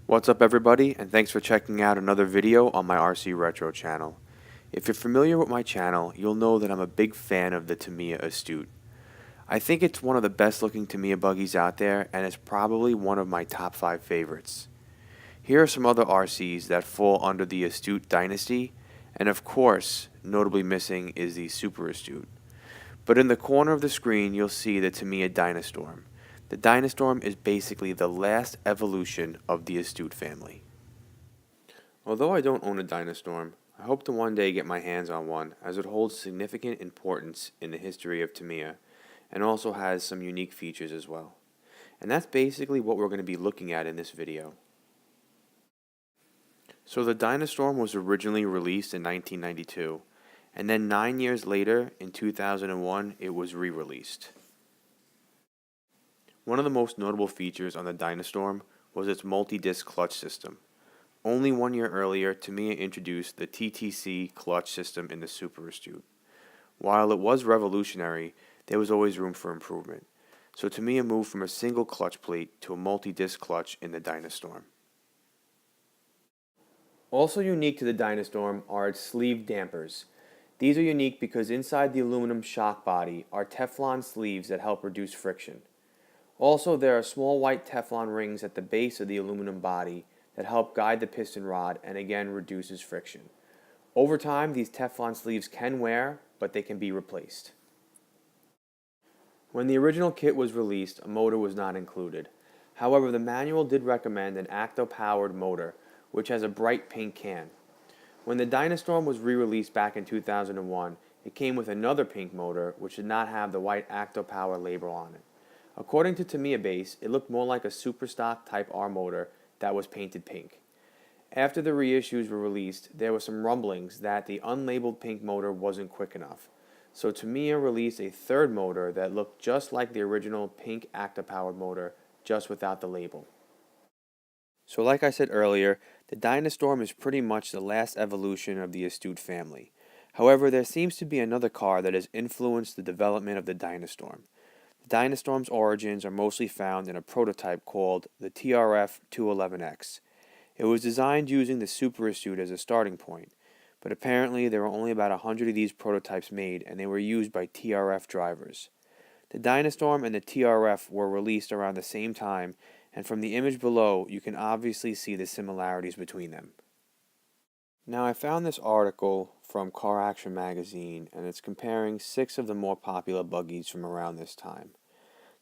What's up everybody, and thanks for checking out another video on my RC Retro channel. If you're familiar with my channel, you'll know that I'm a big fan of the Tamiya Astute. I think it's one of the best looking Tamiya buggies out there, and it's probably one of my top 5 favorites. Here are some other RCs that fall under the Astute dynasty, and of course, notably missing is the Super Astute. But in the corner of the screen, you'll see the Tamiya Dyna Storm. The Dyna Storm is basically the last evolution of the Astute family. Although I don't own a Dyna Storm, I hope to one day get my hands on one, as it holds significant importance in the history of Tamiya, and also has some unique features as well. And that's basically what we're going to be looking at in this video. So the Dyna Storm was originally released in 1992, and then 9 years later, in 2001, it was re-released. One of the most notable features on the Dyna Storm was its multi-disc clutch system. Only 1 year earlier, Tamiya introduced the TTC clutch system in the Super Astute. While it was revolutionary, there was always room for improvement, so Tamiya moved from a single clutch plate to a multi-disc clutch in the Dyna Storm. Also unique to the Dyna Storm are its sleeve dampers. These are unique because inside the aluminum shock body are Teflon sleeves that help reduce friction. Also, there are small white Teflon rings at the base of the aluminum body that help guide the piston rod and again reduces friction. Over time, these Teflon sleeves can wear, but they can be replaced. When the original kit was released, a motor was not included. However, the manual did recommend an Acto-powered motor, which has a bright pink can. When the Dyna Storm was re-released back in 2001, it came with another pink motor, which did not have the white Acto-Power label on it. According to Tamiya Base, it looked more like a Superstock Type R motor that was painted pink. After the reissues were released, there were some rumblings that the unlabeled pink motor wasn't quick enough. So Tamiya released a third motor that looked just like the original pink Acto-powered motor, just without the label. So like I said earlier, the Dyna Storm is pretty much the last evolution of the Astute family. However, there seems to be another car that has influenced the development of the Dyna Storm. The Dyna Storm's origins are mostly found in a prototype called the TRF 211X. It was designed using the Super Astute as a starting point, but apparently there were only about 100 of these prototypes made, and they were used by TRF drivers. The Dyna Storm and the TRF were released around the same time, and from the image below you can obviously see the similarities between them. Now I found this article from Car Action magazine, and it's comparing 6 of the more popular buggies from around this time.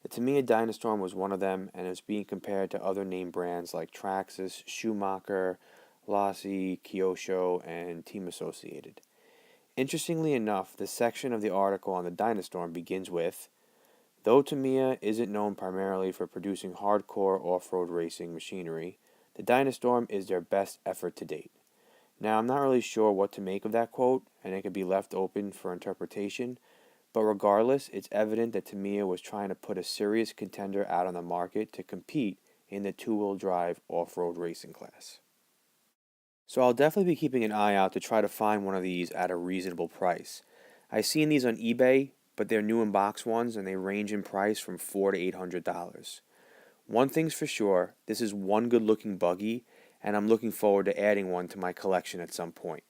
The Tamiya Dyna Storm was one of them, and it's being compared to other name brands like Traxxas, Schumacher, Lassi, Kyosho, and Team Associated. Interestingly enough, the section of the article on the Dyna Storm begins with, "Though Tamiya isn't known primarily for producing hardcore off-road racing machinery, the Dyna Storm is their best effort to date." Now, I'm not really sure what to make of that quote, and it could be left open for interpretation, but regardless, it's evident that Tamiya was trying to put a serious contender out on the market to compete in the two-wheel drive off-road racing class. So I'll definitely be keeping an eye out to try to find one of these at a reasonable price. I've seen these on eBay, but they're new in box ones and they range in price from $400 to $800. One thing's for sure, this is one good looking buggy, and I'm looking forward to adding one to my collection at some point.